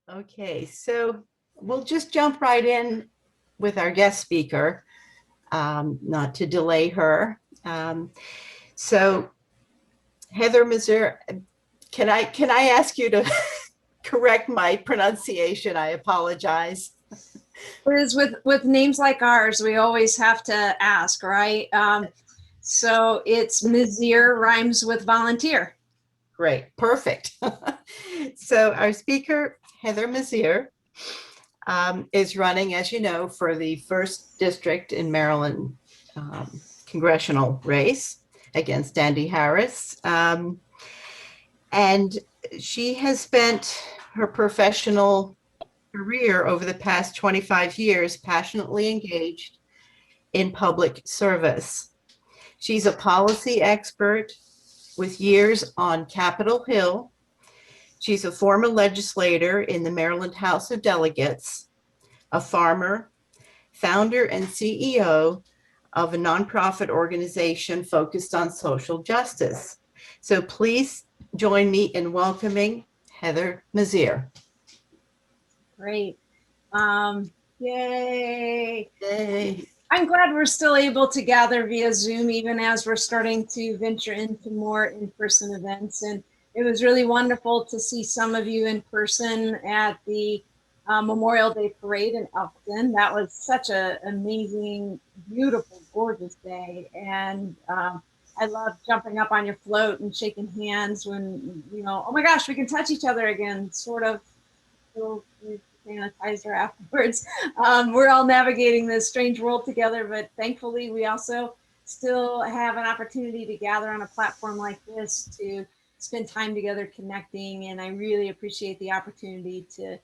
Okay, so we'll just jump right in with our guest speaker, not to delay her. So Heather Mizeur, can I ask you to correct my pronunciation? I apologize. Liz, with names like ours, we always have to ask, right? So it's Mizeur rhymes with volunteer. Great, perfect. So our speaker, Heather Mizeur, is running, as you know, for the first district in Maryland congressional race against Andy Harris. And she has spent her professional career over the past 25 years passionately engaged in public service. She's a policy expert with years on Capitol Hill. She's a former legislator in the Maryland House of Delegates, a farmer, founder and CEO of a nonprofit organization focused on social justice. So please join me in welcoming Heather Mizeur. Great. Yay. Yay. I'm glad we're still able to gather via Zoom, even as we're starting to venture into more in-person events. And it was really wonderful to see some of you in person at the Memorial Day Parade in Elkton. That was such an amazing, beautiful, gorgeous day. And I love jumping up on your float and shaking hands when, oh my gosh, we can touch each other again, sort of. Sanitizer afterwards. We're all navigating this strange world together, but thankfully we also still have an opportunity to gather on a platform like this to spend time together connecting. And I really appreciate the opportunity to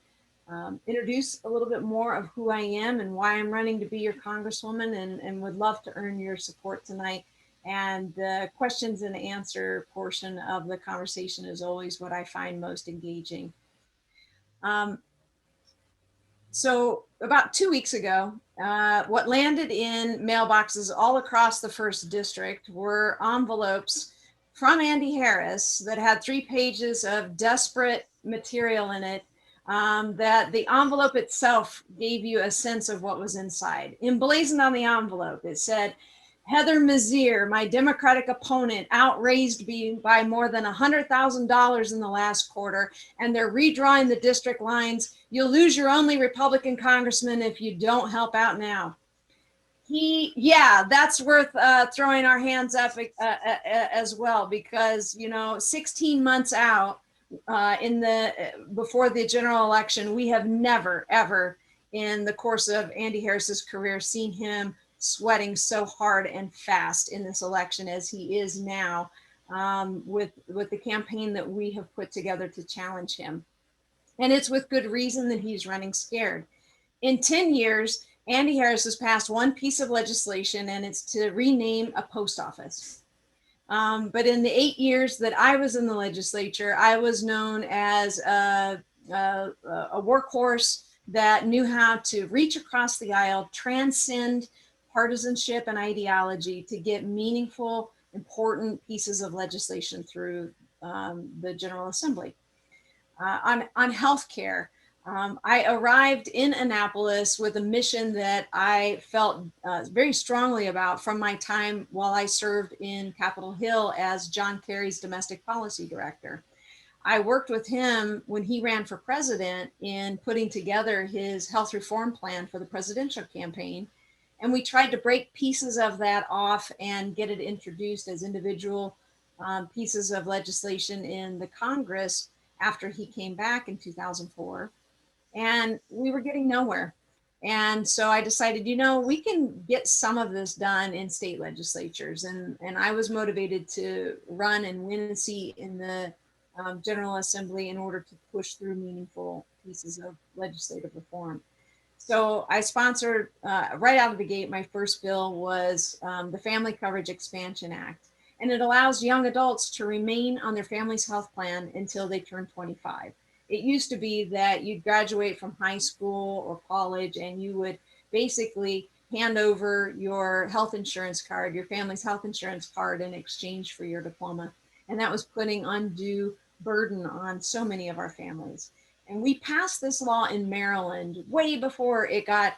introduce a little bit more of who I am and why I'm running to be your congresswoman, and would love to earn your support tonight. And the questions and answer portion of the conversation is always what I find most engaging. So about 2 weeks ago, what landed in mailboxes all across the first district were envelopes from Andy Harris that had 3 pages of desperate material in it, that the envelope itself gave you a sense of what was inside. Emblazoned on the envelope, it said, Heather Mizeur, my Democratic opponent, outraised me by more than $100,000 in the last quarter, and they're redrawing the district lines. You'll lose your only Republican congressman if you don't help out now. That's worth throwing our hands up as well, because 16 months out before the general election, we have never ever in the course of Andy Harris's career seen him sweating so hard and fast in this election as he is now, with the campaign that we have put together to challenge him. And it's with good reason that he's running scared. In 10 years, Andy Harris has passed one piece of legislation, and it's to rename a post office. But in the 8 years that I was in the legislature, I was known as a workhorse that knew how to reach across the aisle, transcend partisanship and ideology to get meaningful, important pieces of legislation through the General Assembly. On healthcare, I arrived in Annapolis with a mission that I felt very strongly about from my time while I served in Capitol Hill as John Kerry's domestic policy director. I worked with him when he ran for president in putting together his health reform plan for the presidential campaign. And we tried to break pieces of that off and get it introduced as individual pieces of legislation in the Congress after he came back in 2004. And we were getting nowhere. And so I decided, we can get some of this done in state legislatures. And I was motivated to run and win a seat in the General Assembly in order to push through meaningful pieces of legislative reform. So I sponsored, right out of the gate, my first bill was the Family Coverage Expansion Act. And it allows young adults to remain on their family's health plan until they turn 25. It used to be that you'd graduate from high school or college and you would basically hand over your health insurance card, your family's health insurance card, in exchange for your diploma. And that was putting undue burden on so many of our families. And we passed this law in Maryland way before it got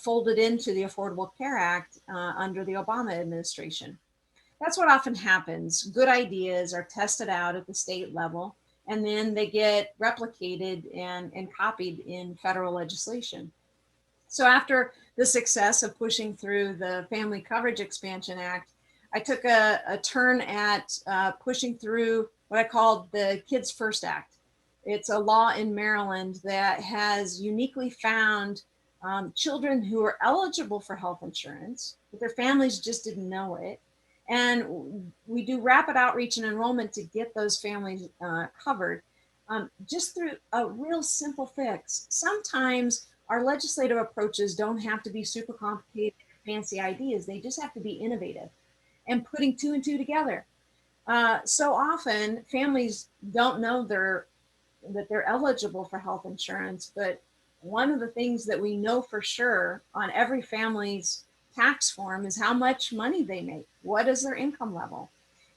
folded into the Affordable Care Act under the Obama administration. That's what often happens. Good ideas are tested out at the state level, and then they get replicated and copied in federal legislation. So after the success of pushing through the Family Coverage Expansion Act, I took a turn at pushing through what I called the Kids First Act. It's a law in Maryland that has uniquely found children who are eligible for health insurance, but their families just didn't know it. And we do rapid outreach and enrollment to get those families covered just through a real simple fix. Sometimes our legislative approaches don't have to be super complicated, fancy ideas. They just have to be innovative and putting two and two together. So often families don't know that they're eligible for health insurance, but one of the things that we know for sure on every family's tax form is how much money they make. What is their income level?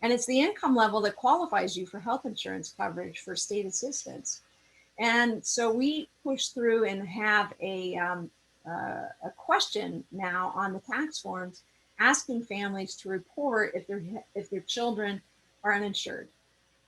And it's the income level that qualifies you for health insurance coverage for state assistance. And so we push through and have a question now on the tax forms asking families to report if their children are uninsured.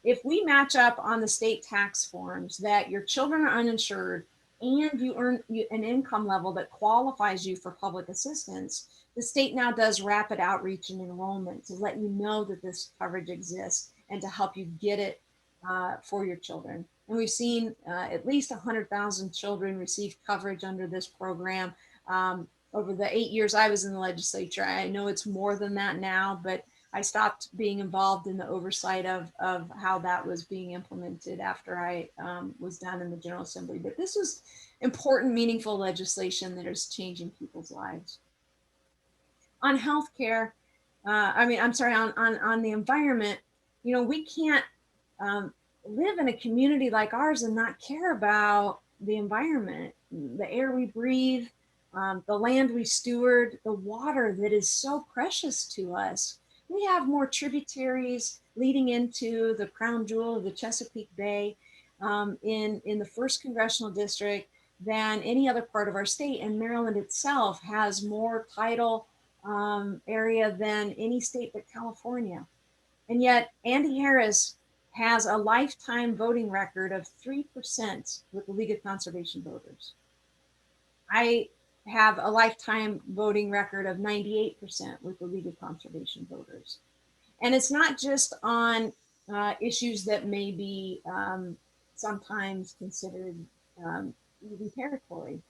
If we match up on the state tax forms that your children are uninsured and you earn an income level that qualifies you for public assistance, the state now does rapid outreach and enrollment to let you know that this coverage exists and to help you get it for your children. And we've seen at least 100,000 children receive coverage under this program over the 8 years I was in the legislature. I know it's more than that now, but I stopped being involved in the oversight of how that was being implemented after I was done in the General Assembly. But this is important, meaningful legislation that is changing people's lives. On healthcare, on the environment, we can't live in a community like ours and not care about the environment, the air we breathe, the land we steward, the water that is so precious to us. We have more tributaries leading into the crown jewel of the Chesapeake Bay in the first congressional district than any other part of our state. And Maryland itself has more tidal area than any state but California. And yet Andy Harris has a lifetime voting record of 3% with the League of Conservation Voters. I have a lifetime voting record of 98% with the League of Conservation Voters. And it's not just on issues that may be sometimes considered even territory.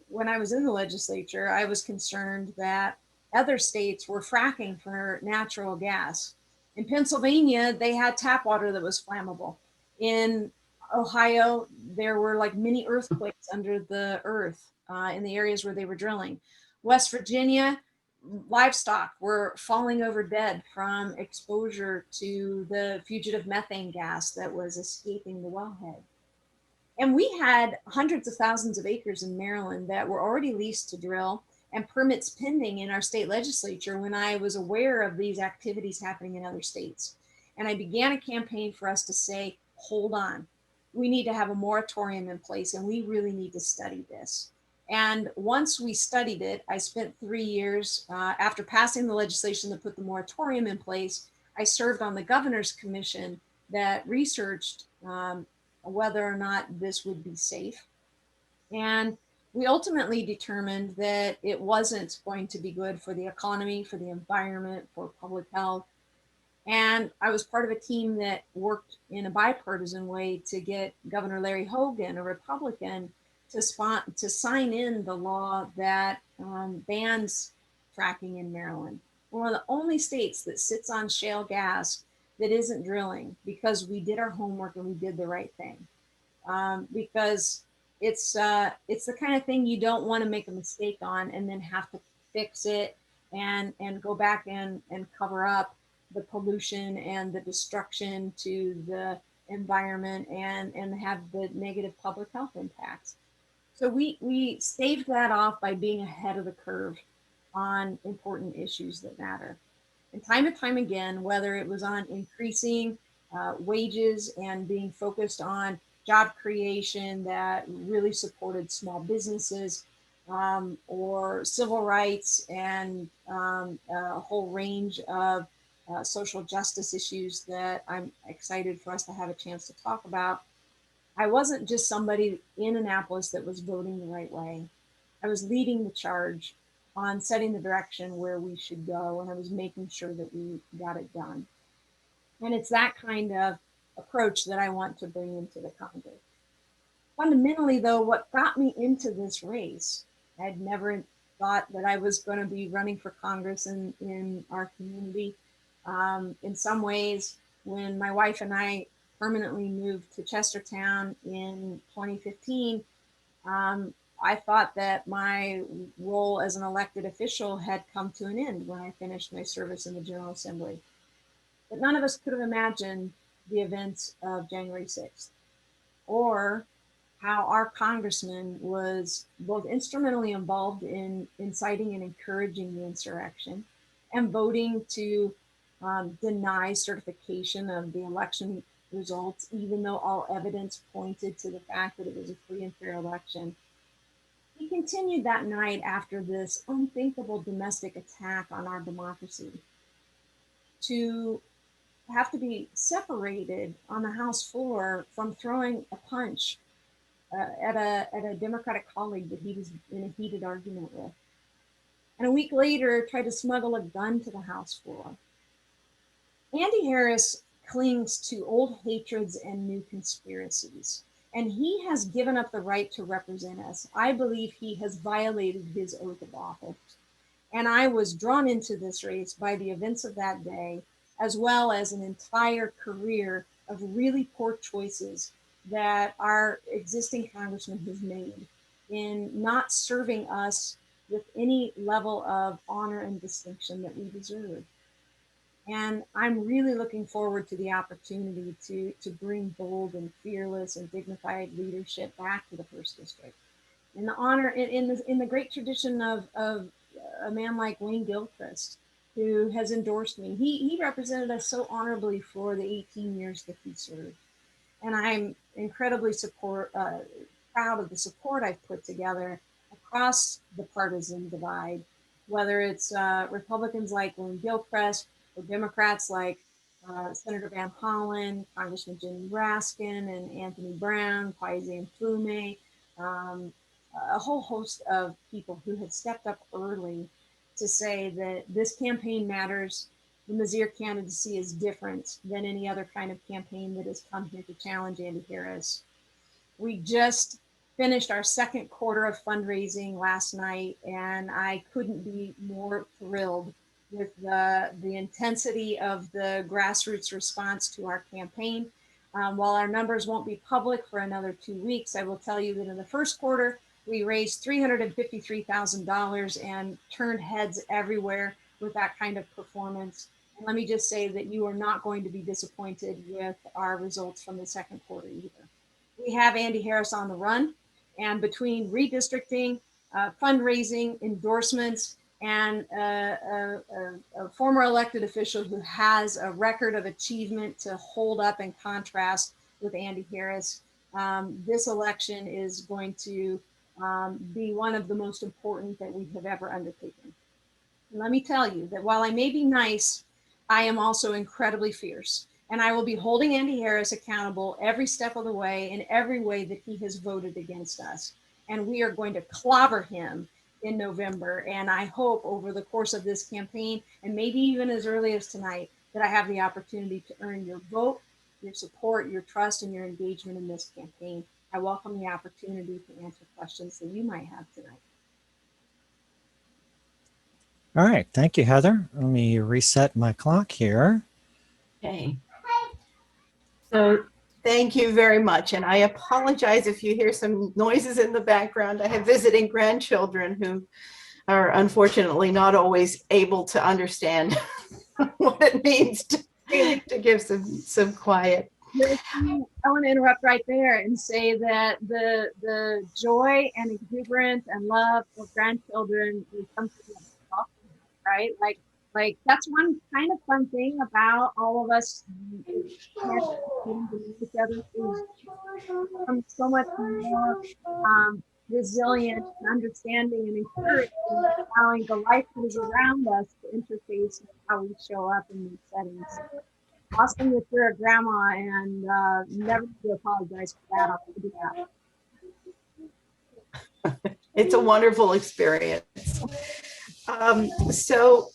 When I was in the legislature, I was concerned that other states were fracking for natural gas. In Pennsylvania, they had tap water that was flammable. In Ohio, there were like mini earthquakes under the earth in the areas where they were drilling. West Virginia, livestock were falling over dead from exposure to the fugitive methane gas that was escaping the wellhead. And we had hundreds of thousands of acres in Maryland that were already leased to drill and permits pending in our state legislature when I was aware of these activities happening in other states. And I began a campaign for us to say, hold on, we need to have a moratorium in place and we really need to study this. And once we studied it, I spent 3 years after passing the legislation that put the moratorium in place. I served on the governor's commission that researched whether or not this would be safe. And we ultimately determined that it wasn't going to be good for the economy, for the environment, for public health. And I was part of a team that worked in a bipartisan way to get Governor Larry Hogan, a Republican, to sign in the law that bans fracking in Maryland. We're one of the only states that sits on shale gas that isn't drilling because we did our homework and we did the right thing. Because it's the kind of thing you don't want to make a mistake on and then have to fix it and go back and cover up the pollution and the destruction to the environment and have the negative public health impacts. So we staved that off by being ahead of the curve on important issues that matter. And time again, whether it was on increasing wages and being focused on job creation, that really supported small businesses, or civil rights, and a whole range of social justice issues that I'm excited for us to have a chance to talk about. I wasn't just somebody in Annapolis that was voting the right way. I was leading the charge on setting the direction where we should go, and I was making sure that we got it done. And it's that kind of approach that I want to bring into the Congress. Fundamentally, though, what got me into this race, I'd never thought that I was going to be running for Congress in our community. In some ways, when my wife and I permanently moved to Chestertown in 2015, I thought that my role as an elected official had come to an end when I finished my service in the General Assembly. But none of us could have imagined the events of January 6th, or how our congressman was both instrumentally involved in inciting and encouraging the insurrection, and voting to deny certification of the election results, even though all evidence pointed to the fact that it was a free and fair election. He continued that night, after this unthinkable domestic attack on our democracy, to have to be separated on the House floor from throwing a punch at a Democratic colleague that he was in a heated argument with. And a week later, tried to smuggle a gun to the House floor. Andy Harris clings to old hatreds and new conspiracies, and he has given up the right to represent us. I believe he has violated his oath of office. And I was drawn into this race by the events of that day, as well as an entire career of really poor choices that our existing congressman has made in not serving us with any level of honor and distinction that we deserve. And I'm really looking forward to the opportunity to bring bold and fearless and dignified leadership back to the First District. In the honor, in the great tradition of a man like Wayne Gilchrist, who has endorsed me. He represented us so honorably for the 18 years that he served. And I'm incredibly proud of the support I've put together across the partisan divide, whether it's Republicans like Wayne Gilchrist, or Democrats like Senator Van Hollen, Congressman Jimmy Raskin, and Anthony Brown, Paisy Mfume, a whole host of people who have stepped up early to say that this campaign matters. The Mizeur candidacy is different than any other kind of campaign that has come here to challenge Andy Harris. We just finished our second quarter of fundraising last night, and I couldn't be more thrilled with the intensity of the grassroots response to our campaign. While our numbers won't be public for another 2 weeks, I will tell you that in the first quarter, we raised $353,000 and turned heads everywhere with that kind of performance. And let me just say that you are not going to be disappointed with our results from the second quarter either. We have Andy Harris on the run, and between redistricting, fundraising, endorsements, and a former elected official who has a record of achievement to hold up and contrast with Andy Harris, this election is going to be one of the most important that we have ever undertaken. And let me tell you that while I may be nice, I am also incredibly fierce. And I will be holding Andy Harris accountable every step of the way, in every way that he has voted against us. And we are going to clobber him in November. And I hope over the course of this campaign, and maybe even as early as tonight, that I have the opportunity to earn your vote, your support, your trust, and your engagement in this campaign. I welcome the opportunity to answer questions that you might have tonight. All right, thank you, Heather. Let me reset my clock here. Okay. So thank you very much. And I apologize if you hear some noises in the background. I have visiting grandchildren who are unfortunately not always able to understand what it means to give some quiet. I want to interrupt right there and say that the joy and exuberance and love of grandchildren is something that's awesome, right? Like Like, that's one kind of fun thing about all of us getting to know each other, is so much more resilient and understanding and encouraging, allowing the life that is around us to interface with how we show up in these settings. Awesome that you're a grandma, and never to apologize for that. I'll do that. It's a wonderful experience. So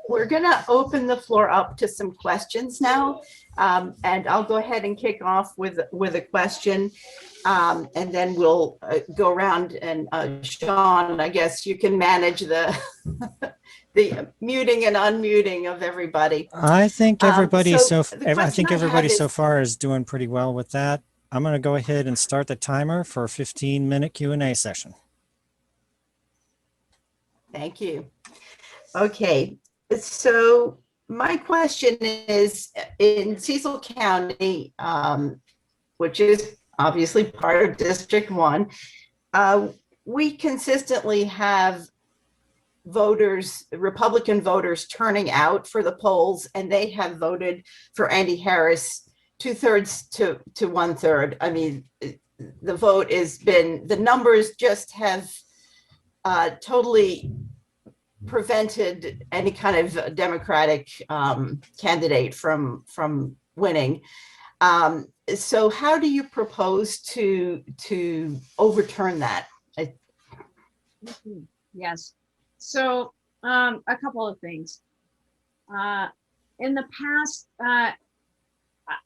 we're going to open the floor up to some questions now. And I'll go ahead and kick off with a question. And then we'll go around, and Sean, I guess you can manage the the muting and unmuting of everybody. I think everybody so everybody so far is doing pretty well with that. I'm going to go ahead and start the timer for a 15-minute Q&A session. Thank you. Okay, so my question is, in Cecil County, which is obviously part of District 1, we consistently have voters, Republican voters, turning out for the polls, and they have voted for Andy Harris 2/3 to 1/3. I mean, the vote has been, the numbers just have totally prevented any kind of Democratic candidate from winning. So how do you propose to overturn that? Yes. So a couple of things. In the past,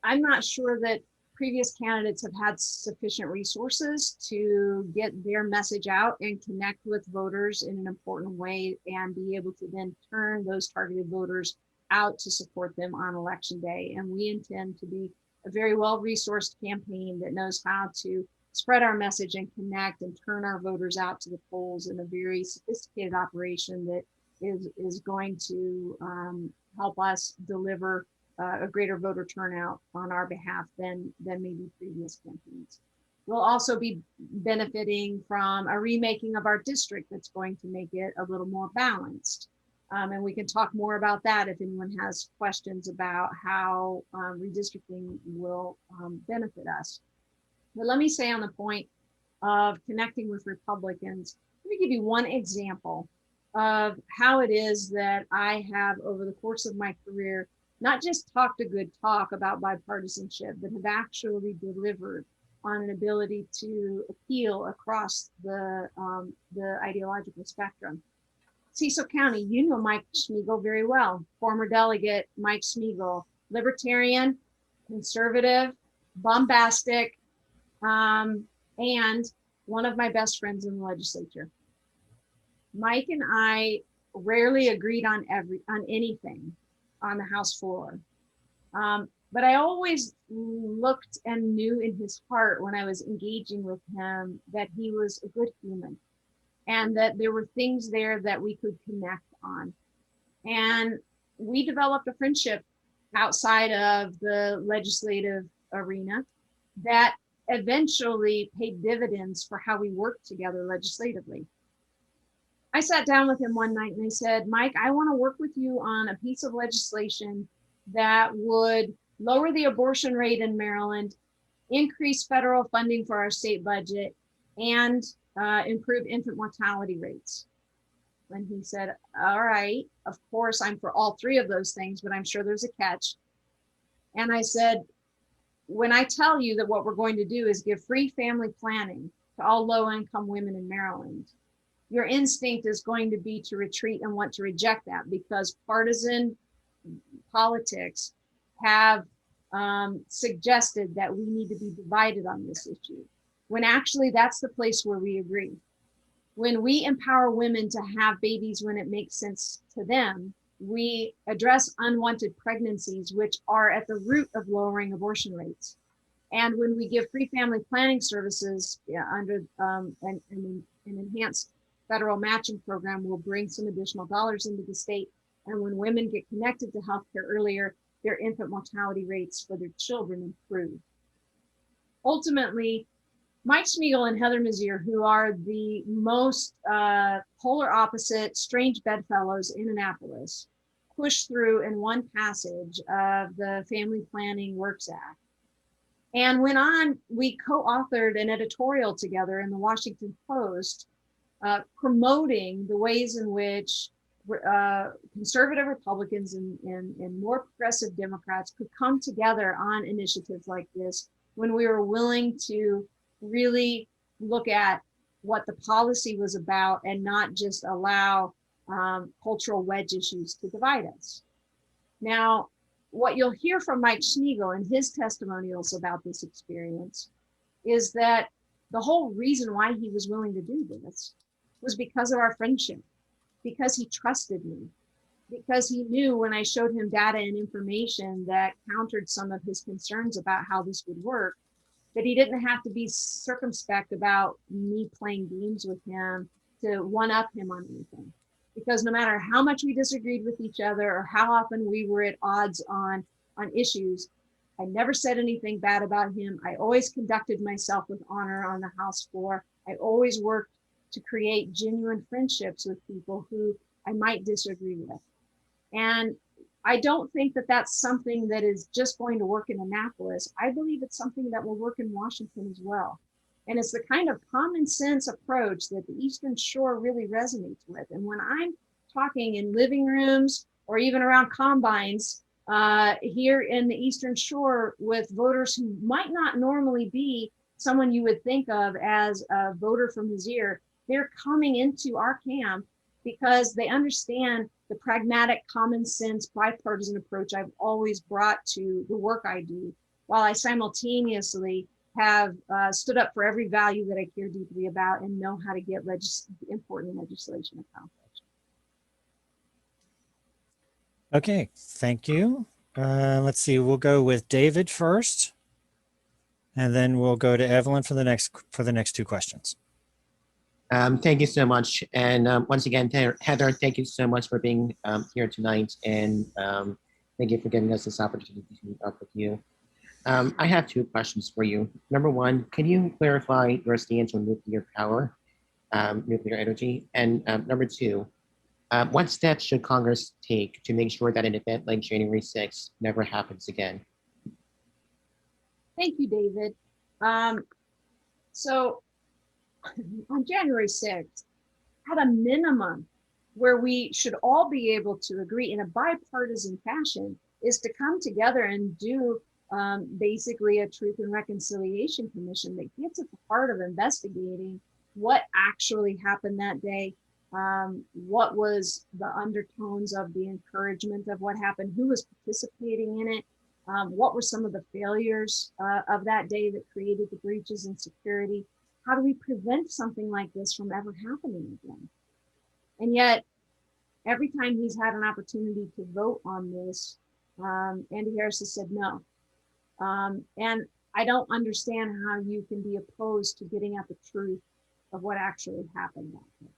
I'm not sure that previous candidates have had sufficient resources to get their message out and connect with voters in an important way, and be able to then turn those targeted voters out to support them on election day. And we intend to be a very well-resourced campaign that knows how to spread our message and connect and turn our voters out to the polls in a very sophisticated operation that is going to help us deliver a greater voter turnout on our behalf than maybe previous campaigns. We'll also be benefiting from a remaking of our district that's going to make it a little more balanced. And we can talk more about that if anyone has questions about how redistricting will benefit us. But let me say, on the point of connecting with Republicans, let me give you one example of how it is that I have, over the course of my career, not just talked a good talk about bipartisanship, but have actually delivered on an ability to appeal across the ideological spectrum. Cecil County, you know Mike Schmiegel very well, former delegate Mike Schmiegel, libertarian, conservative, bombastic, and one of my best friends in the legislature. Mike and I rarely agreed on anything on the House floor. But I always looked and knew in his heart, when I was engaging with him, that he was a good human, and that there were things there that we could connect on. And we developed a friendship outside of the legislative arena that eventually paid dividends for how we worked together legislatively. I sat down with him one night and I said, Mike, I want to work with you on a piece of legislation that would lower the abortion rate in Maryland, increase federal funding for our state budget, and improve infant mortality rates. And he said, all right, of course, I'm for all three of those things, but I'm sure there's a catch. And I said, when I tell you that what we're going to do is give free family planning to all low-income women in Maryland, your instinct is going to be to retreat and want to reject that, because partisan politics have suggested that we need to be divided on this issue, when actually that's the place where we agree. When we empower women to have babies when it makes sense to them, we address unwanted pregnancies, which are at the root of lowering abortion rates. And when we give free family planning services under an enhanced federal matching program, will bring some additional dollars into the state. And when women get connected to healthcare earlier, their infant mortality rates for their children improve. Ultimately, Mike Schmiegel and Heather Mizeur, who are the most polar opposite strange bedfellows in Annapolis, pushed through in one passage of the Family Planning Works Act. And went on, we co-authored an editorial together in the Washington Post promoting the ways in which conservative Republicans and more progressive Democrats could come together on initiatives like this when we were willing to really look at what the policy was about and not just allow cultural wedge issues to divide us. Now, what you'll hear from Mike Schniegel in his testimonials about this experience is that the whole reason why he was willing to do this was because of our friendship, because he trusted me, because he knew when I showed him data and information that countered some of his concerns about how this would work, that he didn't have to be circumspect about me playing games with him to one-up him on anything. Because no matter how much we disagreed with each other or how often we were at odds on issues, I never said anything bad about him. I always conducted myself with honor on the House floor. I always worked to create genuine friendships with people who I might disagree with. And I don't think that that's something that is just going to work in Annapolis. I believe it's something that will work in Washington as well. And it's the kind of common sense approach that the Eastern Shore really resonates with. And when I'm talking in living rooms or even around combines here in the Eastern Shore with voters who might not normally be someone you would think of as a voter from Mizeur, they're coming into our camp because they understand the pragmatic, common sense, bipartisan approach I've always brought to the work I do, while I simultaneously have stood up for every value that I care deeply about and know how to get important legislation accomplished. Okay, thank you. Let's see, we'll go with David first, and then we'll go to Evelyn for the next two questions. Thank you so much. And once again, Heather, thank you so much for being here tonight. And thank you for giving us this opportunity to meet up with you. I have two questions for you. Number one, can you clarify your stance on nuclear power, nuclear energy? And number two, what steps should Congress take to make sure that an event like January 6th never happens again? Thank you, David. So on January 6th, at a minimum, where we should all be able to agree in a bipartisan fashion is to come together and do basically a Truth and Reconciliation Commission that gets at the heart of investigating what actually happened that day, what was the undertones of the encouragement of what happened, who was participating in it, what were some of the failures of that day that created the breaches in security. How do we prevent something like this from ever happening again? And yet, every time he's had an opportunity to vote on this, Andy Harris has said no. And I don't understand how you can be opposed to getting at the truth of what actually happened that day.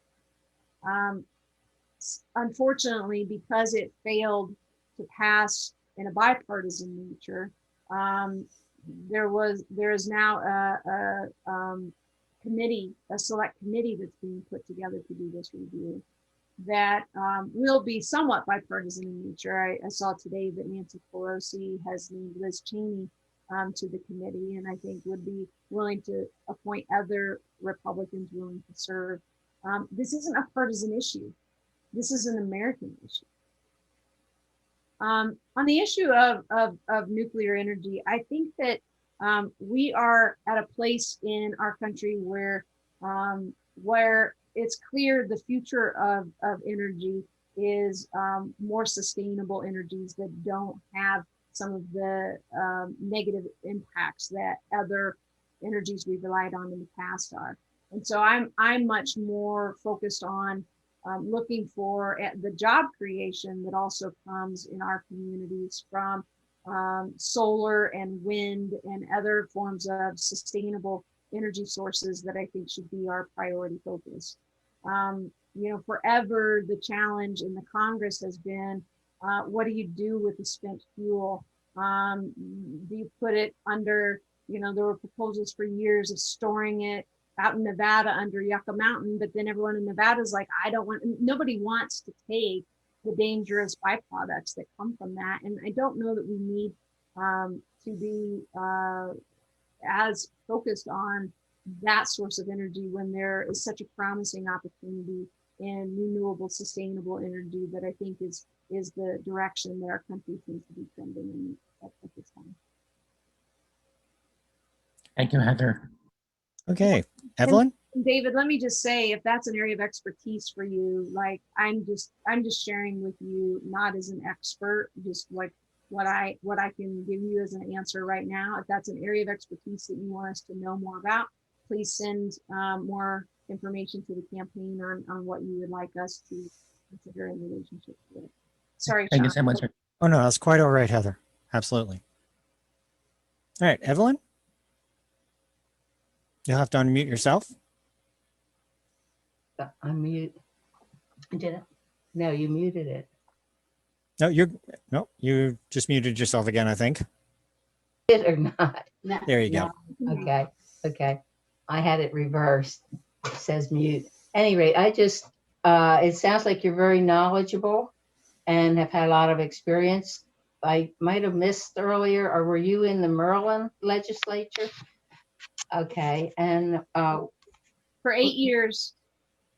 Unfortunately, because it failed to pass in a bipartisan nature, there is now a select committee that's being put together to do this review that will be somewhat bipartisan in nature. I saw today that Nancy Pelosi has named Liz Cheney to the committee, and I think would be willing to appoint other Republicans willing to serve. This isn't a partisan issue. This is an American issue. On the issue of nuclear energy, I think that we are at a place in our country where it's clear the future of energy is more sustainable energies that don't have some of the negative impacts that other energies we've relied on in the past are. And so I'm much more focused on looking for the job creation that also comes in our communities from solar and wind and other forms of sustainable energy sources that I think should be our priority focus. Forever the challenge in the Congress has been, what do you do with the spent fuel? Do you put it under, there were proposals for years of storing it out in Nevada under Yucca Mountain, but then everyone in Nevada is like, nobody wants to take the dangerous byproducts that come from that. And I don't know that we need to be as focused on that source of energy when there is such a promising opportunity in renewable, sustainable energy that I think is the direction that our country seems to be trending in at this time. Thank you, Heather. Okay, Evelyn? David, let me just say, if that's an area of expertise for you, like I'm just sharing with you, not as an expert, just like what I can give you as an answer right now. If that's an area of expertise that you want us to know more about, please send more information to the campaign on what you would like us to consider in relationship to it. Sorry, Thank you Sean. so much. Oh, no, that's quite all right, Heather. Absolutely. All right, Evelyn? You'll have to unmute yourself. Unmute. Did it? No, you muted it. No, you just muted yourself again, I think. Did or not? No, There you go. Okay. Okay. I had it reversed. It says mute. Anyway, I just, it sounds like you're very knowledgeable and have had a lot of experience. I might have missed earlier, or were you in the Maryland legislature? Okay. And For 8 years.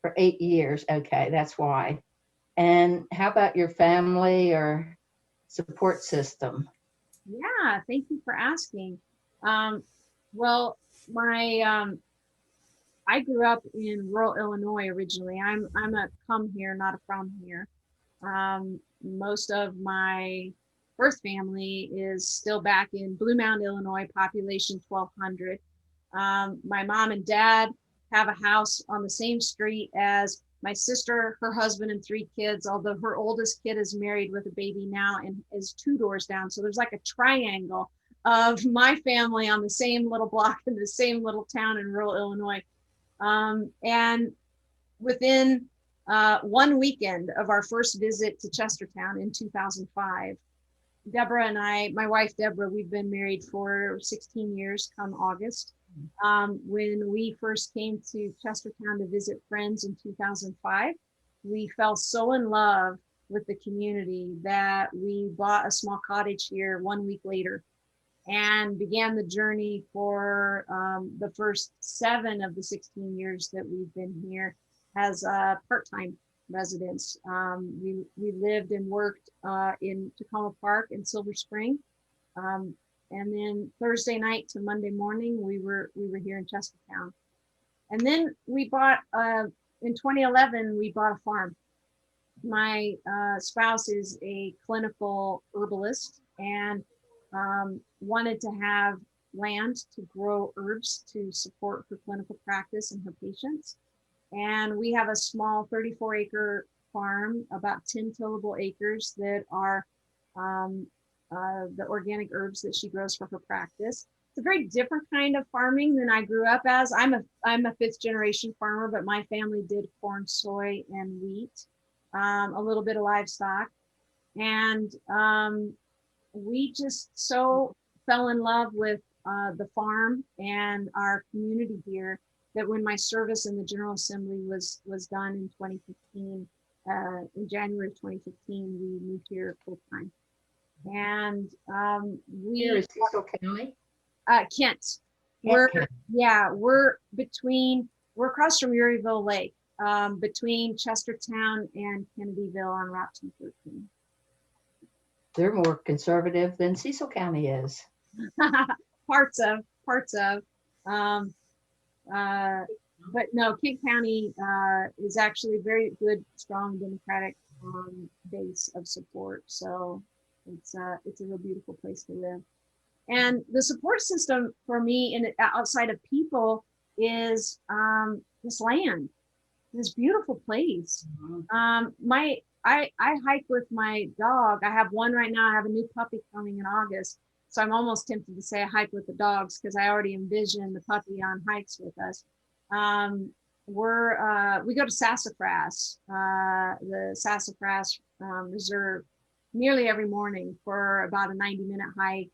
for 8 years. Okay. That's why. And how about your family or support system? Yeah, thank you for asking. Well, I grew up in rural Illinois originally. I'm a come here, not a from here. Most of my birth family is still back in Blue Mound, Illinois, population 1,200. My mom and dad have a house on the same street as my sister, her husband, and 3 kids, although her oldest kid is married with a baby now and is 2 doors down. So there's like a triangle of my family on the same little block in the same little town in rural Illinois. And within 1 weekend of our first visit to Chestertown in 2005, Deborah and I, my wife Deborah, we've been married for 16 years come August. When we first came to Chestertown to visit friends in 2005, we fell so in love with the community that we bought a small cottage here 1 week later and began the journey for the first 7 of the 16 years that we've been here as part-time residents. We lived and worked in Tacoma Park and Silver Spring. And then Thursday night to Monday morning, we were here in Chestertown. And then we bought, in 2011, we bought a farm. My spouse is a clinical herbalist and wanted to have land to grow herbs to support her clinical practice and her patients. And we have a small 34-acre farm, about 10 tillable acres that are the organic herbs that she grows for her practice. It's a very different kind of farming than I grew up as. I'm a 5th generation farmer, but my family did corn, soy, and wheat, a little bit of livestock. And we just so fell in love with the farm and our community here that when my service in the General Assembly was done in 2015, in January of 2015, we moved here full time. And Here is Cecil County? Kent. Kent. We're across from Urieville Lake, between Chestertown and Kennedyville on Route 213. They're more conservative than Cecil County is. Parts of. But no, Kent County is actually a very good, strong Democratic base of support. So it's a real beautiful place to live. And the support system for me in outside of people is this land, this beautiful place. I hike with my dog. I have one right now. I have a new puppy coming in August. So I'm almost tempted to say I hike with the dogs because I already envision the puppy on hikes with us. We go to Sassafras, the Sassafras Reserve, nearly every morning for about a 90-minute hike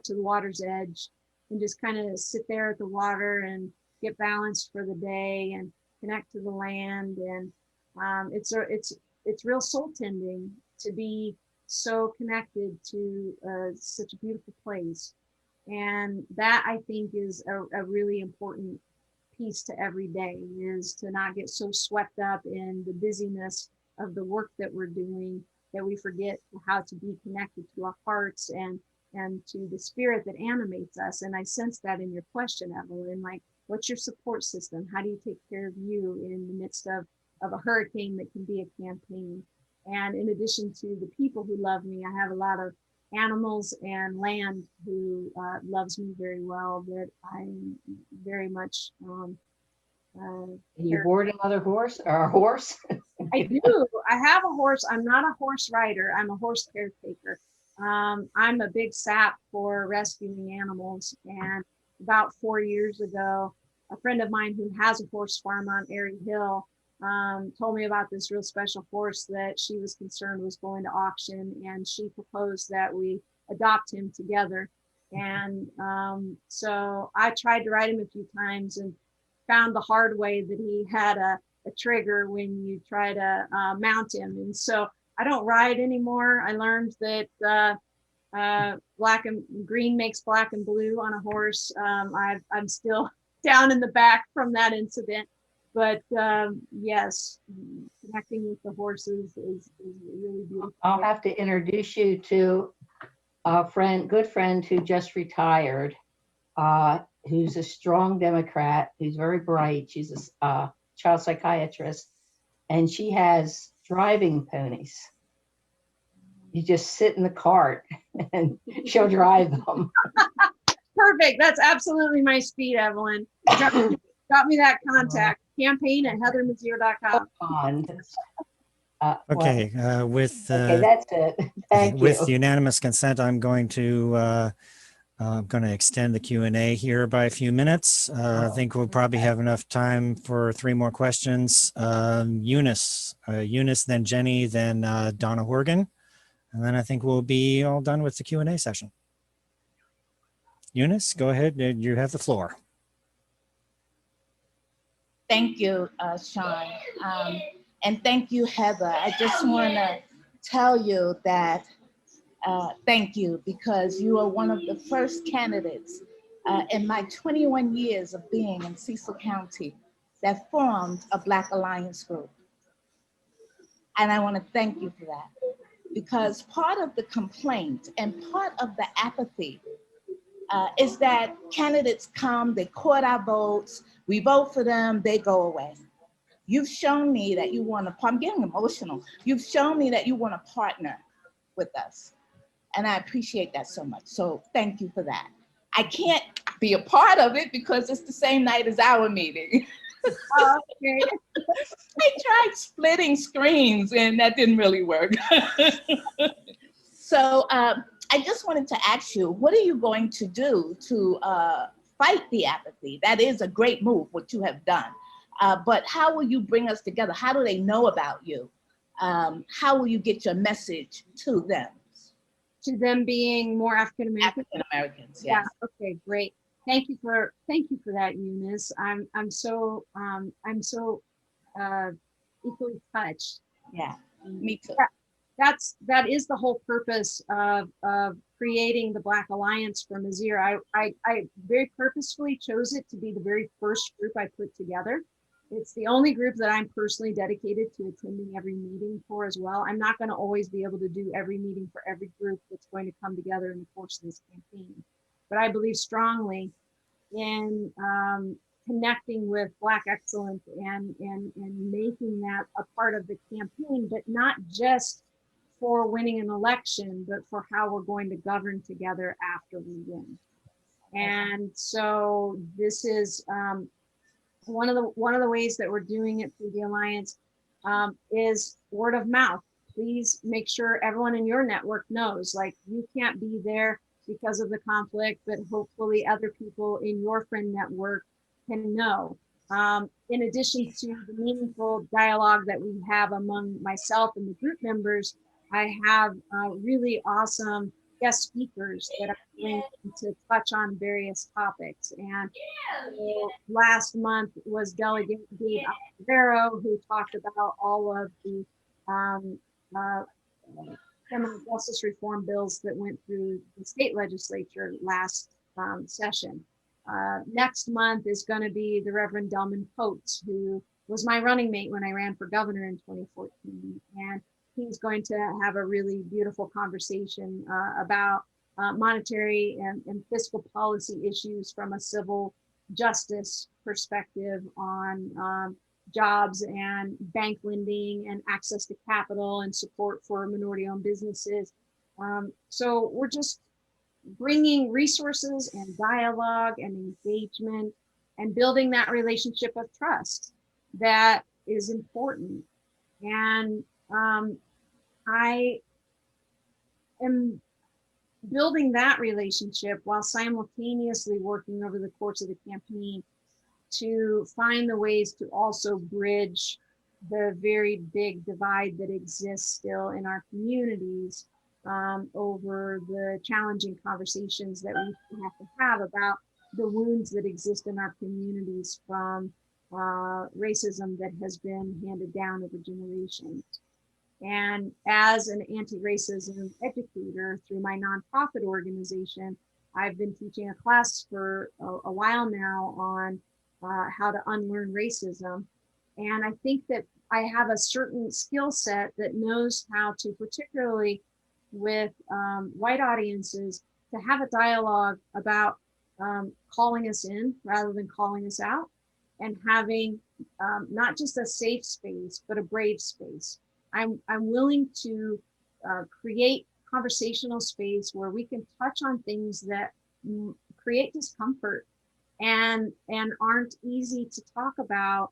to the water's edge and just kind of sit there at the water and get balanced for the day and connect to the land. And it's it's real soul tending to be so connected to such a beautiful place. And that, I think, is a really important piece to every day, is to not get so swept up in the busyness of the work that we're doing that we forget how to be connected to our hearts and to the spirit that animates us. And I sense that in your question, Evelyn, like, what's your support system? How do you take care of you in the midst of a hurricane that can be a campaign? And in addition to the people who love me, I have a lot of animals and land who loves me very well, that I'm very much You board another horse or a horse? I do. I have a horse. I'm not a horse rider. I'm a horse caretaker. I'm a big sap for rescuing animals. And about 4 years ago, a friend of mine who has a horse farm on Airy Hill told me about this real special horse that she was concerned was going to auction. And she proposed that we adopt him together. And so I tried to ride him a few times and found the hard way that he had a trigger when you try to mount him. And so I don't ride anymore. I learned that black and green makes black and blue on a horse. I'm still down in the back from that incident. But yes, connecting with the horses is really beautiful. I'll have to introduce you to a friend, good friend who just retired, who's a strong Democrat, who's very bright. She's a child psychiatrist, and she has driving ponies. You just sit in the cart and she'll drive them. Perfect. That's absolutely my speed, Evelyn. Got me that contact. Campaign at heathermizeur.com. Okay, Okay, that's it. Thank you. with unanimous consent, I'm going to extend the Q&A here by a few minutes. I think we'll probably have enough time for 3 more questions. Eunice, then Jenny, then Donna Horgan. And then I think we'll be all done with the Q&A session. Eunice, go ahead. You have the floor. Thank you, Sean. And thank you, Heather. I just want to tell you that thank you, because you are one of the first candidates in my 21 years of being in Cecil County that formed a Black Alliance group. And I want to thank you for that, because part of the complaint and part of the apathy is that candidates come, they court our votes, we vote for them, they go away. You've shown me that you want to, I'm getting emotional. You've shown me that you want to partner with us. And I appreciate that so much. So thank you for that. I can't be a part of it because it's the same night as our meeting. Okay. I tried splitting screens and that didn't really work. So I just wanted to ask you, what are you going to do to fight the apathy? That is a great move, what you have done. But how will you bring us together? How do they know about you? How will you get your message to them? To them being more African American. African Americans, yes. Yeah. Okay. Great. Thank you for that, Eunice. I'm so equally touched. Yeah. Me too. That is the whole purpose of creating the Black Alliance for Mizeur. I very purposefully chose it to be the very first group I put together. It's the only group that I'm personally dedicated to attending every meeting for as well. I'm not going to always be able to do every meeting for every group that's going to come together in the course of this campaign. But I believe strongly in connecting with Black excellence and making that a part of the campaign, but not just for winning an election, but for how we're going to govern together after we win. And so this is one of the ways that we're doing it through the Alliance is word of mouth. Please make sure everyone in your network knows, like, you can't be there because of the conflict, but hopefully other people in your friend network can know. In addition to the meaningful dialogue that we have among myself and the group members, I have really awesome guest speakers that are going to touch on various topics. And last month was Delegate Gabe Alvaro, who talked about all of the um, uh, criminal justice reform bills that went through the state legislature last session. Next month is going to be the Reverend Delman Coates, who was my running mate when I ran for governor in 2014. And he's going to have a really beautiful conversation about monetary and fiscal policy issues from a civil justice perspective on jobs and bank lending and access to capital and support for minority-owned businesses. So we're just bringing resources and dialogue and engagement and building that relationship of trust that is important. And I am building that relationship while simultaneously working over the course of the campaign to find the ways to also bridge the very big divide that exists still in our communities over the challenging conversations that we have to have about the wounds that exist in our communities from racism that has been handed down over generations. And as an anti-racism educator through my nonprofit organization, I've been teaching a class for a while now on how to unlearn racism. And I think that I have a certain skill set that knows how to, particularly with white audiences, to have a dialogue about calling us in rather than calling us out, and having not just a safe space, but a brave space. I'm willing to create conversational space where we can touch on things that create discomfort and aren't easy to talk about,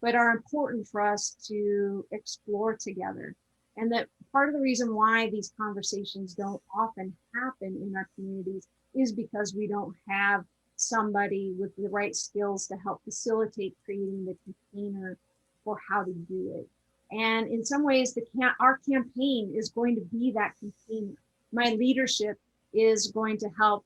but are important for us to explore together. And that part of the reason why these conversations don't often happen in our communities is because we don't have somebody with the right skills to help facilitate creating the container for how to do it. And in some ways, our campaign is going to be that container. My leadership is going to help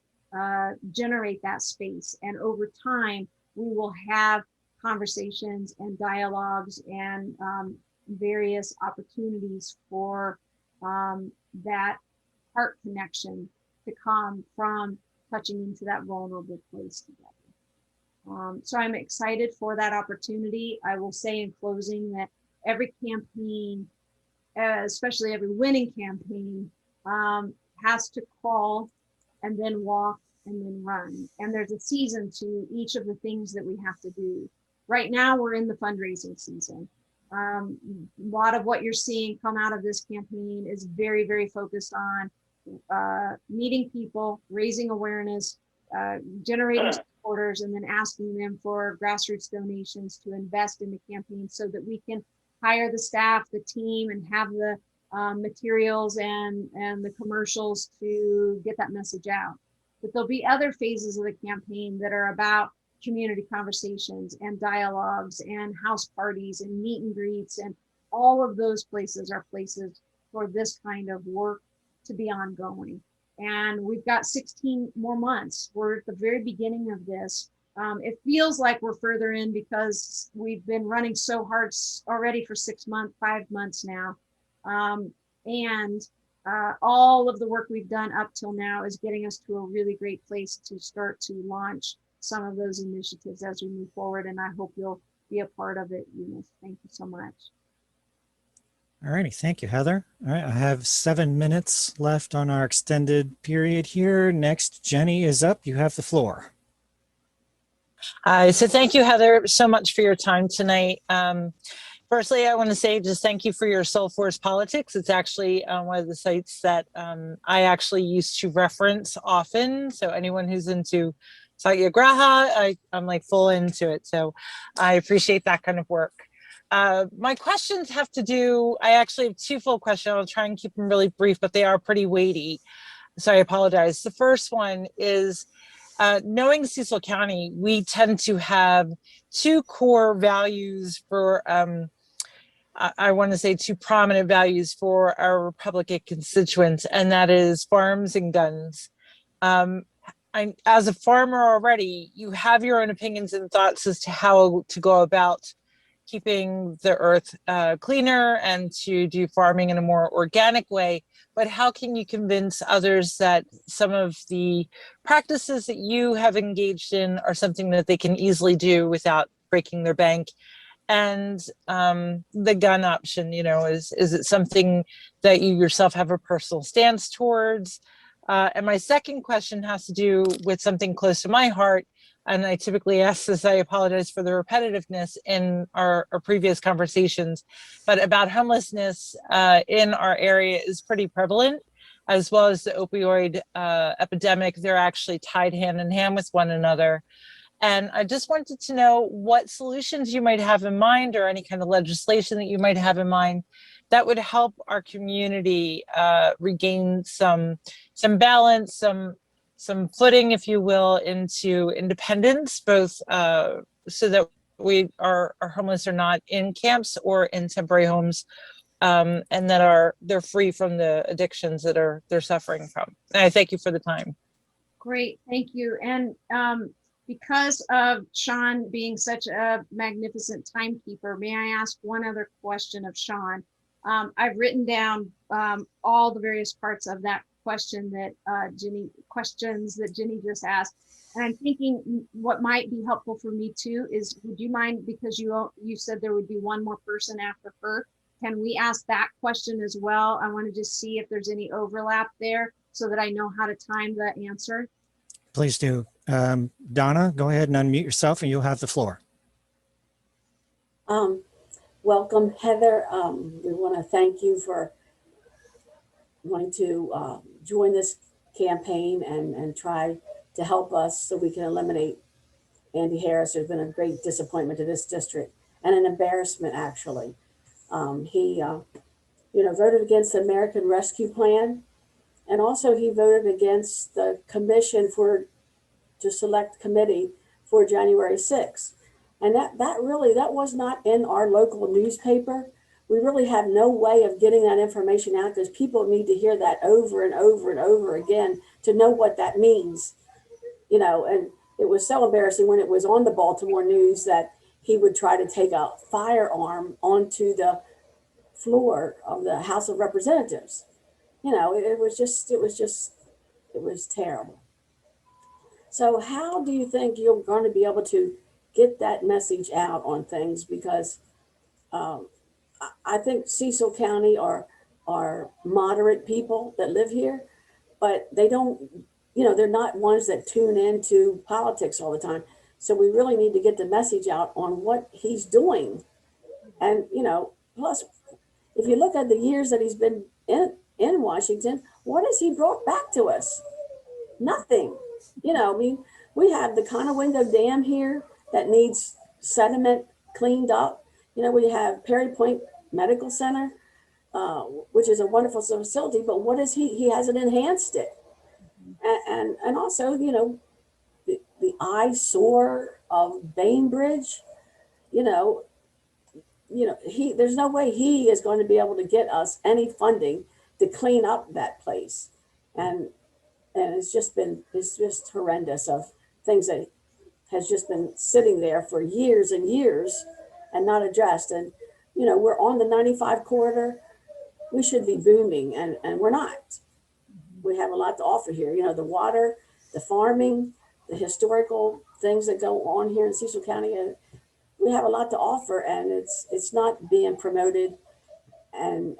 generate that space. And over time, we will have conversations and dialogues and various opportunities for that heart connection to come from touching into that vulnerable place together. So I'm excited for that opportunity. I will say in closing that every campaign, especially every winning campaign, has to crawl and then walk and then run. And there's a season to each of the things that we have to do. Right now, we're in the fundraising season. A lot of what you're seeing come out of this campaign is very, very focused on meeting people, raising awareness, generating supporters, and then asking them for grassroots donations to invest in the campaign so that we can hire the staff, the team, and have the materials and the commercials to get that message out. But there'll be other phases of the campaign that are about community conversations and dialogues and house parties and meet and greets, and all of those places are places for this kind of work to be ongoing. And we've got 16 more months. We're at the very beginning of this. It feels like we're further in because we've been running so hard already for 5 months now. All of the work we've done up till now is getting us to a really great place to start to launch some of those initiatives as we move forward. And I hope you'll be a part of it, Eunice. Thank you so much. All righty. Thank you, Heather. All right. I have 7 minutes left on our extended period here. Next, Jenny is up. You have the floor. So thank you, Heather, so much for your time tonight. Firstly, I want to say just thank you for your Soul Force Politics. It's actually one of the sites that I actually used to reference often. So anyone who's into Satyagraha, I'm like full into it. So I appreciate that kind of work. My questions have to do, I actually have 2 full questions. I'll try and keep them really brief, but they are pretty weighty. So I apologize. The first one is, knowing Cecil County, we tend to have 2 core values for, I want to say 2 prominent values for our Republican constituents, and that is farms and guns. As a farmer already, you have your own opinions and thoughts as to how to go about keeping the earth cleaner and to do farming in a more organic way, but how can you convince others that some of the practices that you have engaged in are something that they can easily do without breaking their bank? And the gun option, is it something that you yourself have a personal stance towards? And my second question has to do with something close to my heart. And I typically ask this, I apologize for the repetitiveness in our previous conversations, but about homelessness in our area is pretty prevalent, as well as the opioid epidemic. They're actually tied hand in hand with one another. And I just wanted to know what solutions you might have in mind, or any kind of legislation that you might have in mind that would help our community regain some balance, some footing, if you will, into independence, both so that our homeless are not in camps or in temporary homes, and that they're free from the addictions that they're suffering from. And I thank you for the time. Great, thank you. And because of Sean being such a magnificent timekeeper, may I ask one other question of Sean? I've written down all the various parts of that question that Jenny just asked. And I'm thinking what might be helpful for me too is, would you mind, because you said there would be one more person after her, can we ask that question as well? I want to just see if there's any overlap there so that I know how to time the answer. Please do. Donna, go ahead and unmute yourself and you'll have the floor. Welcome, Heather. We want to thank you for wanting to join this campaign and try to help us so we can eliminate Andy Harris, who's been a great disappointment to this district and an embarrassment, actually. He voted against the American Rescue Plan, and also he voted against the commission to select committee for January 6th. And that was not in our local newspaper. We really have no way of getting that information out, because people need to hear that over and over and over again to know what that means. And it was so embarrassing when it was on the Baltimore news that he would try to take a firearm onto the floor of the House of Representatives. It was terrible. So how do you think you're going to be able to get that message out on things? Because I think Cecil County are moderate people that live here, but they don't, they're not ones that tune into politics all the time. So we really need to get the message out on what he's doing. And, plus, if you look at the years that he's been in Washington, what has he brought back to us? Nothing. We have the Conowingo Dam here that needs sediment cleaned up. We have Perry Point Medical Center, which is a wonderful facility, but what is he hasn't enhanced it. And also, the eyesore of Bainbridge, there's no way he is going to be able to get us any funding to clean up that place. And it's just horrendous of things that has just been sitting there for years and years and not addressed. And, we're on the 95 corridor. We should be booming, and we're not. We have a lot to offer here. The water, the farming, the historical things that go on here in Cecil County. And we have a lot to offer, and it's not being promoted and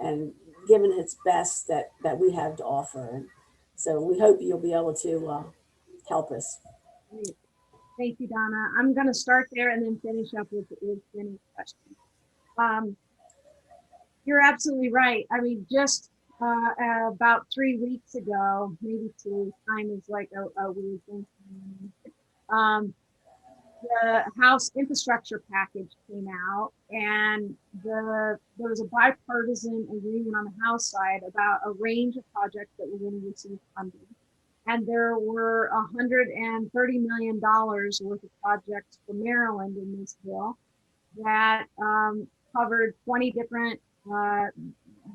given its best that we have to offer. And so we hope you'll be able to help us. Great. Thank you, Donna. I'm going to start there and then finish up with any questions. You're absolutely right. I mean, just about 3 weeks ago, maybe 2, time is like a weird thing. The House infrastructure package came out, and there was a bipartisan agreement on the House side about a range of projects that were going to receive funding. And there were $130 million worth of projects for Maryland in this bill that covered 20 different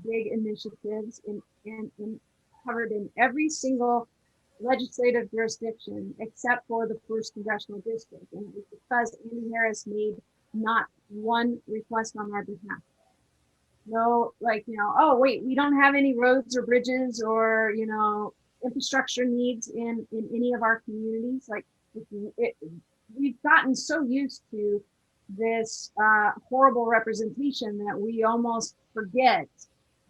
big initiatives and covered in every single legislative jurisdiction except for the 1st congressional district. And it was because Andy Harris made not one request on our behalf. No, like, oh, wait, we don't have any roads or bridges or, infrastructure needs in any of our communities. Like, we've gotten so used to this horrible representation that we almost forget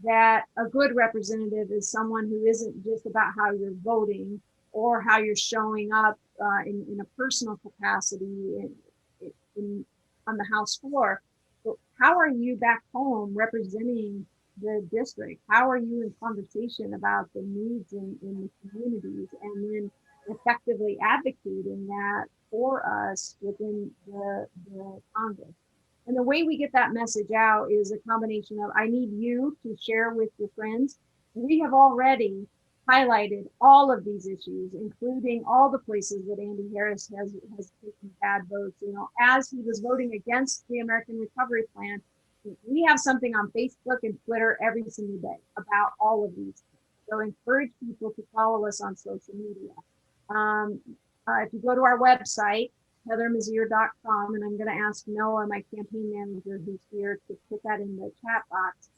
that a good representative is someone who isn't just about how you're voting or how you're showing up in a personal capacity on the House floor. But how are you back home representing the district? How are you in conversation about the needs in the communities, and then effectively advocating that for us within the Congress? And the way we get that message out is a combination of, I need you to share with your friends. We have already highlighted all of these issues, including all the places that Andy Harris has taken bad votes. As he was voting against the American Recovery Plan, we have something on Facebook and Twitter every single day about all of these things. So encourage people to follow us on social media. If you go to our website, heathermizeur.com, and I'm going to ask Noah, my campaign manager, who's here, to put that in the chat box.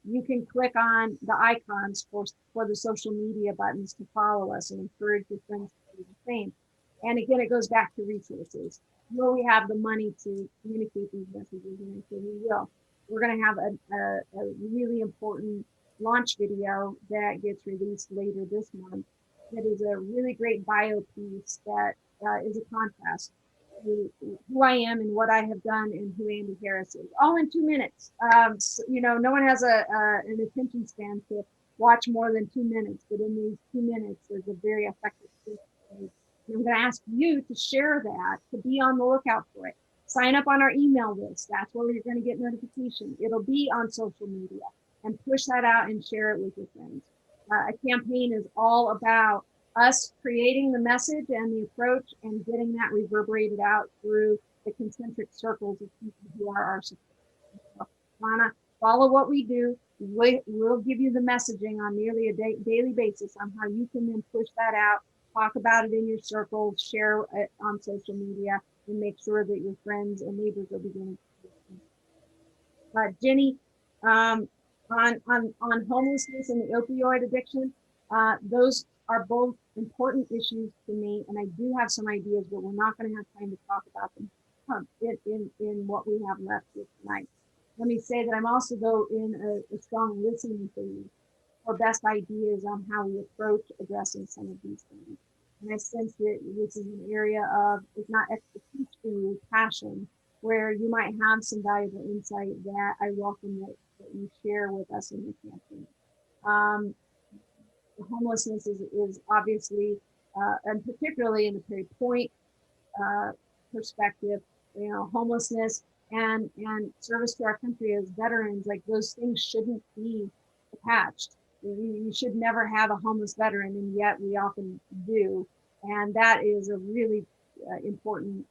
You can click on the icons for the social media buttons to follow us and encourage your friends to do the same. And again, it goes back to resources. Will we have the money to communicate these messages? And I say we will. We're going to have a really important launch video that gets released later this month. That is a really great bio piece that is a contrast to who I am and what I have done and who Andy Harris is. All in 2 minutes. So, no one has an attention span to watch more than 2 minutes, but in these 2 minutes, there's a very effective piece. I'm going to ask you to share that, to be on the lookout for it. Sign up on our email list. That's where you're going to get notification. It'll be on social media, and push that out and share it with your friends. A campaign is all about us creating the message and the approach and getting that reverberated out through the concentric circles of people who are our supporters. So, wanna follow what we do. We'll give you the messaging on nearly a daily basis on how you can then push that out, talk about it in your circle, share it on social media, and make sure that your friends and neighbors are beginning to do it. Jenny, on homelessness and the opioid addiction, those are both important issues to me, and I do have some ideas, but we're not going to have time to talk about them in what we have left here tonight. Let me say that I'm also, though, in a strong listening phase for best ideas on how we approach addressing some of these things. And I sense that this is an area of, if not expertise for you, passion, where you might have some valuable insight that I welcome that you share with us in the campaign. Homelessness is obviously, and particularly in the Perry Point perspective, homelessness and service to our country as veterans, like those things shouldn't be attached. You should never have a homeless veteran, and yet we often do. And that is a really important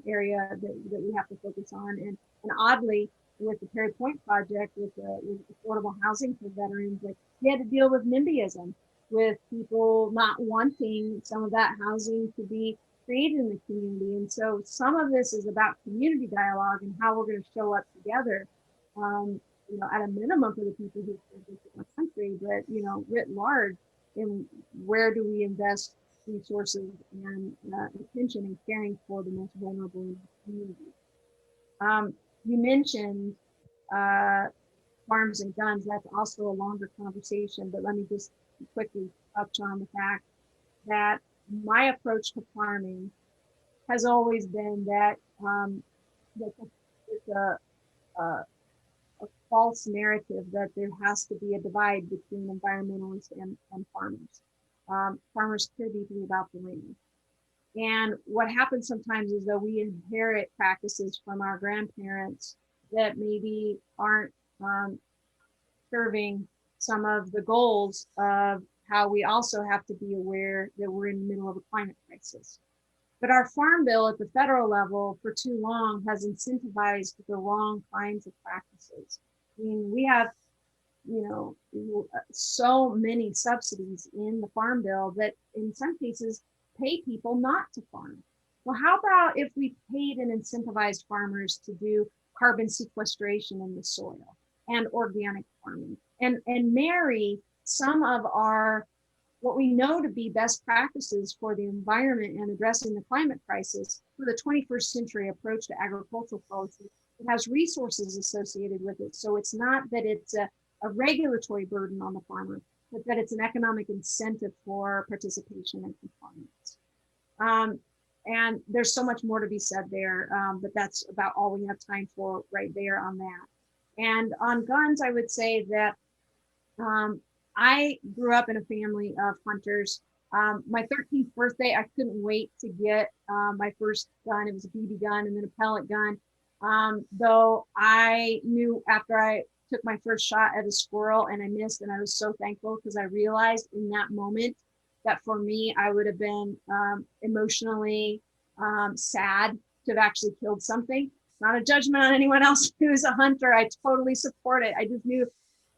area that we have to focus on. And oddly, with the Perry Point project, with affordable housing for veterans, like we had to deal with NIMBYism, with people not wanting some of that housing to be created in the community. And so some of this is about community dialogue and how we're going to show up together, at a minimum for the people who live in our country, but, writ large, in where do we invest resources and attention and caring for the most vulnerable in the community. You mentioned farms and guns. That's also a longer conversation, but let me just quickly touch on the fact that my approach to farming has always been that it's a false narrative that there has to be a divide between environmentalists and farmers. Farmers care deeply about the land. And what happens sometimes is that we inherit practices from our grandparents that maybe aren't serving some of the goals of how we also have to be aware that we're in the middle of a climate crisis. But our farm bill at the federal level for too long has incentivized the wrong kinds of practices. I mean, we have, so many subsidies in the farm bill that in some cases pay people not to farm. Well, how about if we paid and incentivized farmers to do carbon sequestration in the soil and organic farming, and marry some of our, what we know to be best practices for the environment and addressing the climate crisis with a 21st century approach to agricultural policy. It has resources associated with it. So it's not that it's a regulatory burden on the farmer, but that it's an economic incentive for participation and compliance. And there's so much more to be said there, but that's about all we have time for right there on that. And on guns, I would say that I grew up in a family of hunters. My 13th birthday, I couldn't wait to get my first gun. It was a BB gun and then a pellet gun. Though I knew after I took my first shot at a squirrel and I missed, and I was so thankful because I realized in that moment that for me, I would have been emotionally sad to have actually killed something. Not a judgment on anyone else who's a hunter. I totally support it. I just knew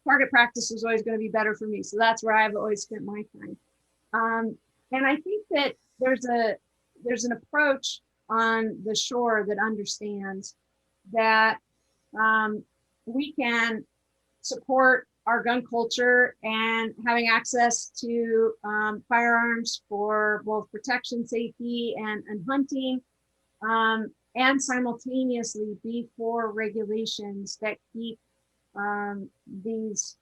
target practice was always going to be better for me. So that's where I've always spent my time. And I think that there's an approach on the shore that understands that we can support our gun culture and having access to firearms for both protection, safety, and hunting, and simultaneously be for regulations that keep these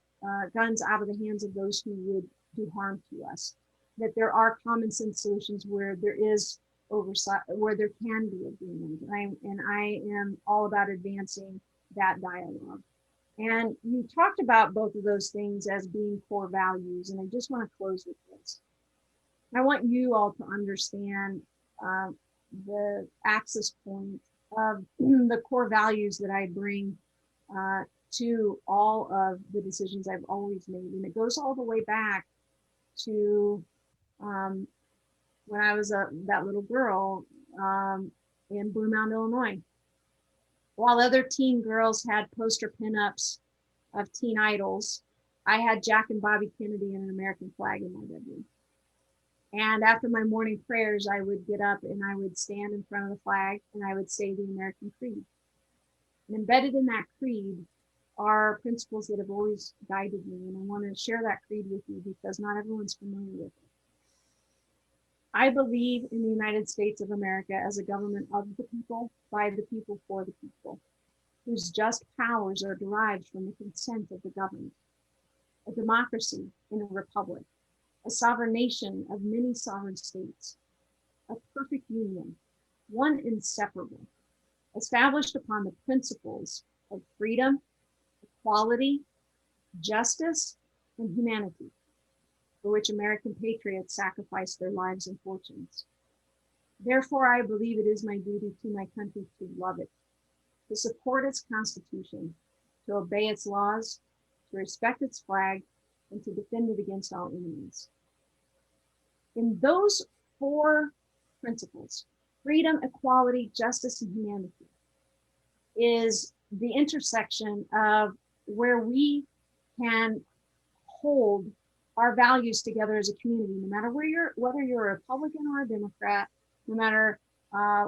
guns out of the hands of those who would do harm to us. That there are common sense solutions where there is oversight, where there can be agreement. And I am all about advancing that dialogue. And you talked about both of those things as being core values. And I just want to close with this. I want you all to understand the access point of the core values that I bring to all of the decisions I've always made. And it goes all the way back to when I was that little girl in Blue Mound, Illinois. While other teen girls had poster pinups of teen idols, I had Jack and Bobby Kennedy and an American flag in my bedroom. And after my morning prayers, I would get up and I would stand in front of the flag and I would say the American creed. And embedded in that creed are principles that have always guided me. And I want to share that creed with you because not everyone's familiar with it. I believe in the United States of America as a government of the people, by the people, for the people, whose just powers are derived from the consent of the governed. A democracy in a republic, a sovereign nation of many sovereign states, a perfect union, one inseparable, established upon the principles of freedom, equality, justice, and humanity, for which American patriots sacrificed their lives and fortunes. Therefore, I believe it is my duty to my country to love it, to support its Constitution, to obey its laws, to respect its flag, and to defend it against all enemies. In those four principles, freedom, equality, justice, and humanity, is the intersection of where we can hold our values together as a community, no matter whether you're a Republican or a Democrat, no matter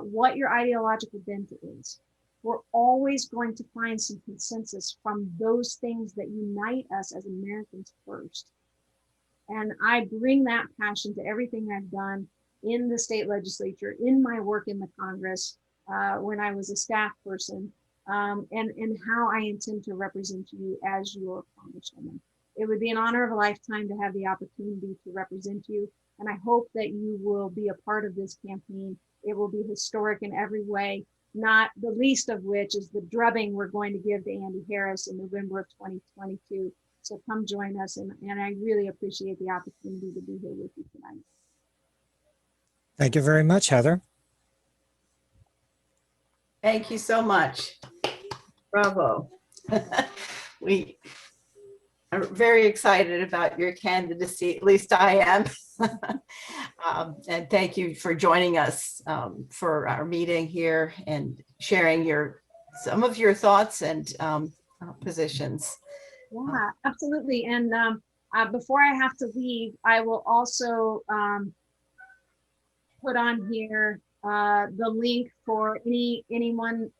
what your ideological bent is. We're always going to find some consensus from those things that unite us as Americans first. And I bring that passion to everything I've done in the state legislature, in my work in the Congress, when I was a staff person, and how I intend to represent you as your Congresswoman. It would be an honor of a lifetime to have the opportunity to represent you. And I hope that you will be a part of this campaign. It will be historic in every way, not the least of which is the drubbing we're going to give to Andy Harris in November of 2022. So come join us. And I really appreciate the opportunity to be here with you tonight. Thank you very much, Heather. Thank you so much. Bravo. We are very excited about your candidacy, at least I am. And thank you for joining us for our meeting here and sharing some of your thoughts and positions. Yeah, absolutely. And before I have to leave, I will also put on here the link for anyone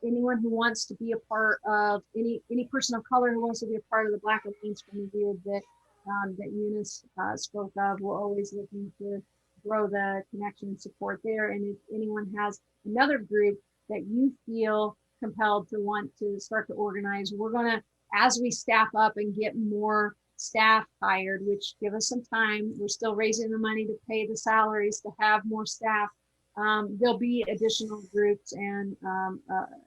anyone who wants to be a part of any person of color who wants to be a part of the Black Alliance for Mizeur that Eunice spoke of. We're always looking to grow the connection and support there. And if anyone has another group that you feel compelled to want to start to organize, we're gonna, as we staff up and get more staff hired, which give us some time, we're still raising the money to pay the salaries to have more staff. There'll be additional groups and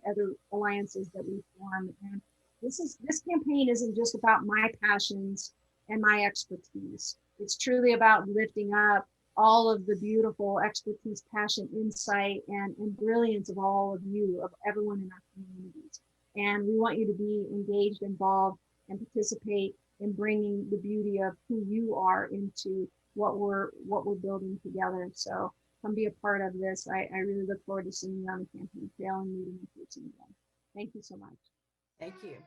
other alliances that we form. And this campaign isn't just about my passions and my expertise. It's truly about lifting up all of the beautiful expertise, passion, insight, and brilliance of all of you, of everyone in our communities. And we want you to be engaged, involved, and participate in bringing the beauty of who you are into what we're building together. So come be a part of this. I really look forward to seeing you on the campaign trail and meeting in person again. Thank you so much. Thank you.